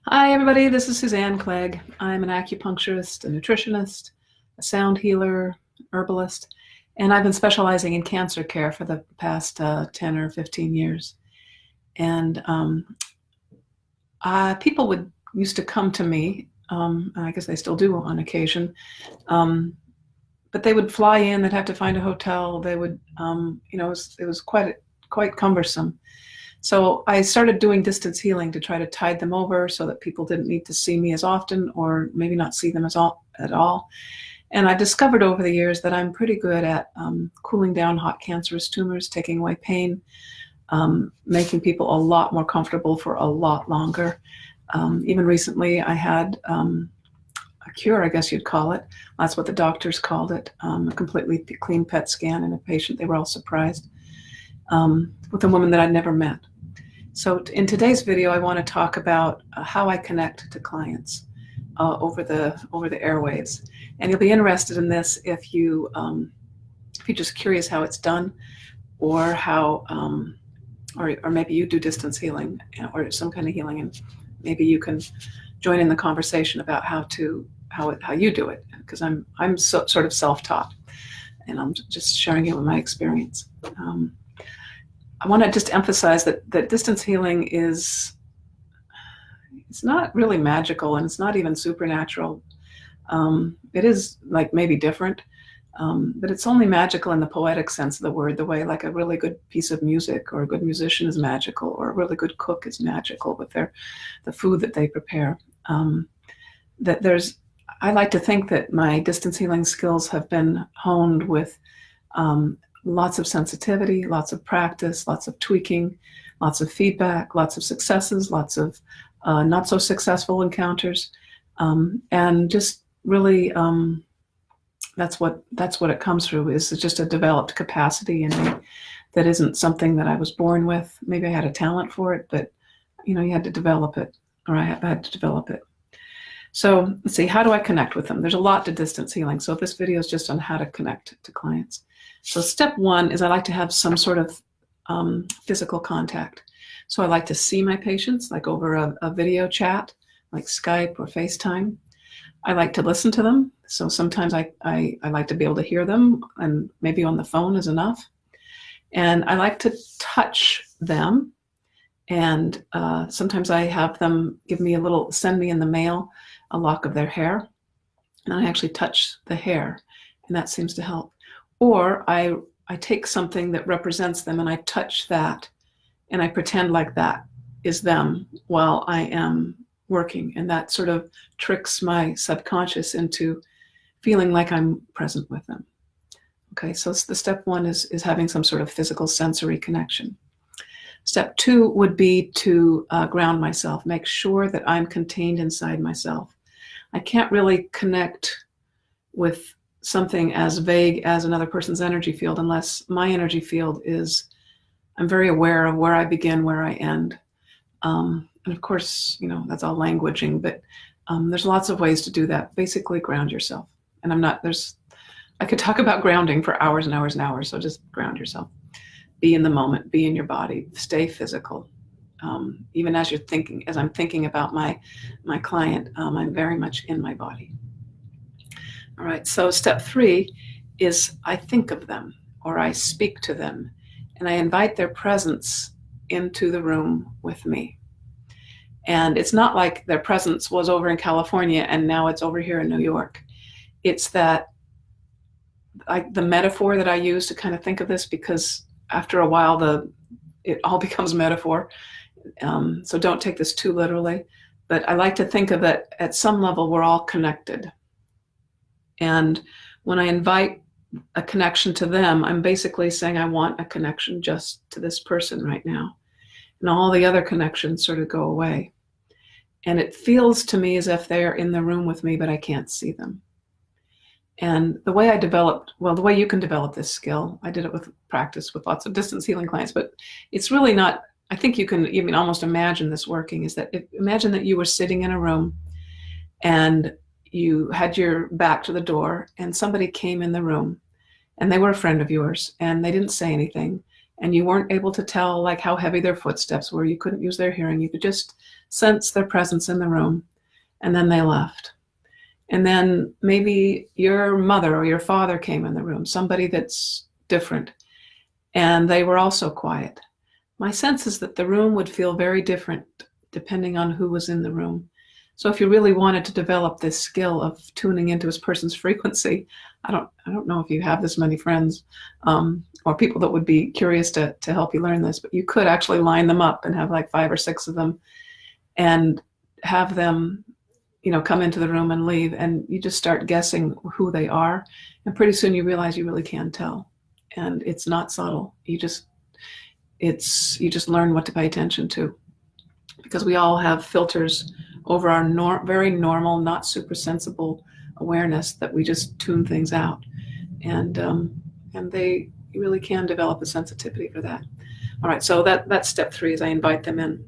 Hi, everybody. This is Suzanne Clegg. I'm an acupuncturist, a nutritionist, a sound healer, herbalist, and I've been specializing in cancer care for the past 10 or 15 years. And people would used to come to me, and I guess they still do on occasion, but they would fly in. They'd have to find a hotel. They would, it was quite cumbersome. So I started doing distance healing to try to tide them over so that people didn't need to see me as often, or maybe not see them at all. And I discovered over the years that I'm pretty good at cooling down hot cancerous tumors, taking away pain, making people a lot more comfortable for a lot longer. Even recently I had a cure, I guess you'd call it. That's what the doctors called it, a completely clean PET scan in a patient. They were all surprised, with a woman that I'd never met. So in today's video, I want to talk about how I connect to clients over the airwaves, and you'll be interested in this if you're just curious how it's done, or how, or maybe you do distance healing or some kind of healing, and maybe you can join in the conversation about how you do it, because I'm sort of self-taught, and I'm just sharing it with my experience. I want to just emphasize that distance healing it's not really magical, and it's not even supernatural. It is like maybe different, but it's only magical in the poetic sense of the word, the way like a really good piece of music or a good musician is magical, or a really good cook is magical with the food that they prepare. I like to think that my distance healing skills have been honed with lots of sensitivity, lots of practice, lots of tweaking, lots of feedback, lots of successes, lots of not so successful encounters, and just really that's what it comes through, is just a developed capacity in me that isn't something that I was born with. Maybe I had a talent for it, but you had to develop it, or I had to develop it. So let's see, how do I connect with them? There's a lot to distance healing, so this video is just on how to connect to clients. So step one is I like to have some sort of physical contact. So I like to see my patients, like over a video chat, like Skype or FaceTime. I like to listen to them. So sometimes I like to be able to hear them, and maybe on the phone is enough. And I like to touch them. And sometimes I have them send me in the mail a lock of their hair. And I actually touch the hair, and that seems to help. Or I take something that represents them and I touch that, and I pretend like that is them while I am working. And that sort of tricks my subconscious into feeling like I'm present with them. Okay, so the step one is having some sort of physical sensory connection. Step two would be to ground myself, make sure that I'm contained inside myself. I can't really connect with something as vague as another person's energy field unless my energy field I'm very aware of where I begin, where I end. And of course, that's all languaging, but there's lots of ways to do that. Basically ground yourself. And I could talk about grounding for hours and hours and hours, so just ground yourself. Be in the moment, be in your body, stay physical. Even as I'm thinking about my client, I'm very much in my body. All right, so step three is I think of them, or I speak to them, and I invite their presence into the room with me. And it's not like their presence was over in California and now it's over here in New York. It's that the metaphor that I use to kind of think of this, because after a while it all becomes metaphor. So don't take this too literally, but I like to think of it at some level we're all connected. And when I invite a connection to them, I'm basically saying I want a connection just to this person right now. And all the other connections sort of go away. And it feels to me as if they're in the room with me, but I can't see them. And the way the way you can develop this skill, I did it with practice with lots of distance healing clients, but it's really not, I think you can even almost imagine this working, is that imagine that you were sitting in a room and you had your back to the door and somebody came in the room and they were a friend of yours and they didn't say anything, and you weren't able to tell like how heavy their footsteps were. You couldn't use their hearing. You could just sense their presence in the room, and then they left. And then maybe your mother or your father came in the room, somebody that's different, and they were also quiet. My sense is that the room would feel very different depending on who was in the room. So if you really wanted to develop this skill of tuning into a person's frequency, I don't know if you have this many friends or people that would be curious to help you learn this, but you could actually line them up and have like 5 or 6 of them and have them, come into the room and leave, and you just start guessing who they are, and pretty soon you realize you really can tell, and it's not subtle. You just learn what to pay attention to, because we all have filters over our very normal, not super sensible awareness that we just tune things out, and you really can develop a sensitivity for that. All right, so that's step 3, is I invite them in.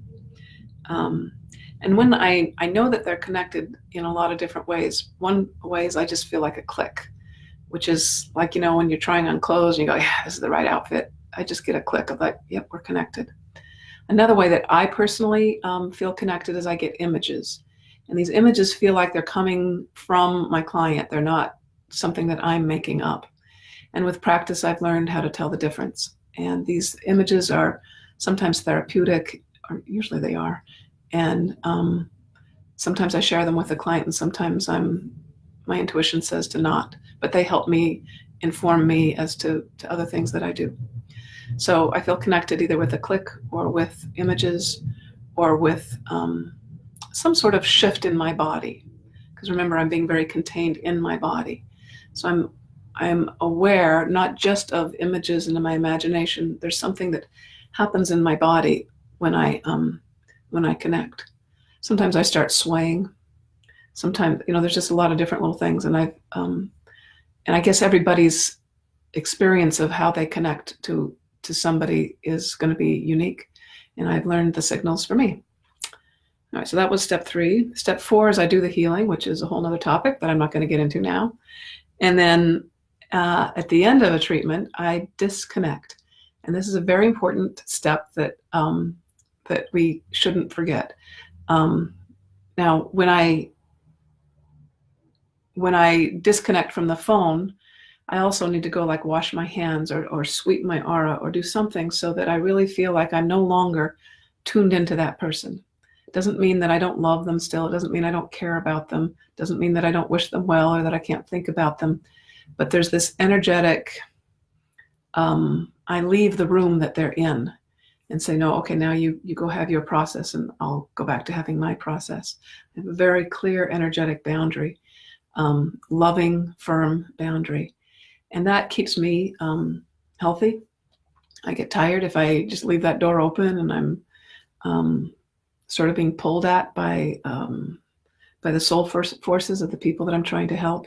And when I know that they're connected in a lot of different ways. One way is I just feel like a click, which is like, when you're trying on clothes and you go, yeah, this is the right outfit. I just get a click of like, yep, we're connected. Another way that I personally feel connected is I get images. And these images feel like they're coming from my client. They're not something that I'm making up. And with practice, I've learned how to tell the difference. And these images are sometimes therapeutic, or usually they are. And sometimes I share them with the client, and sometimes my intuition says to not, but they help me inform me as to other things that I do. So I feel connected either with a click or with images or with some sort of shift in my body. Because remember, I'm being very contained in my body. So I'm aware not just of images in my imagination. There's something that happens in my body when I connect. Sometimes I start swaying. Sometimes, there's just a lot of different little things. And I guess everybody's experience of how they connect to somebody is going to be unique. And I've learned the signals for me. All right, so that was step 3. Step 4 is I do the healing, which is a whole nother topic that I'm not going to get into now. And then at the end of a treatment, I disconnect. And this is a very important step that we shouldn't forget. Now, when I disconnect from the phone, I also need to go like wash my hands or sweep my aura or do something so that I really feel like I'm no longer tuned into that person. It doesn't mean that I don't love them still. It doesn't mean I don't care about them. It doesn't mean that I don't wish them well or that I can't think about them. But there's this energetic, I leave the room that they're in and say, no, okay, now you go have your process and I'll go back to having my process. I have a very clear energetic boundary, loving, firm boundary. And that keeps me healthy. I get tired if I just leave that door open and I'm sort of being pulled at by the soul forces of the people that I'm trying to help.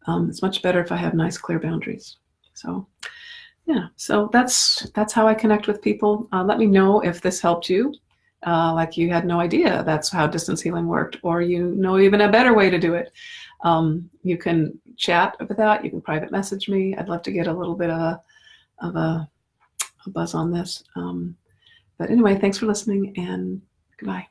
It's much better if I have nice, clear boundaries. So, yeah, so that's how I connect with people. Let me know if this helped you. Like you had no idea that's how distance healing worked, or even a better way to do it. You can chat about that. You can private message me. I'd love to get a little bit of a buzz on this. But anyway, thanks for listening, and goodbye.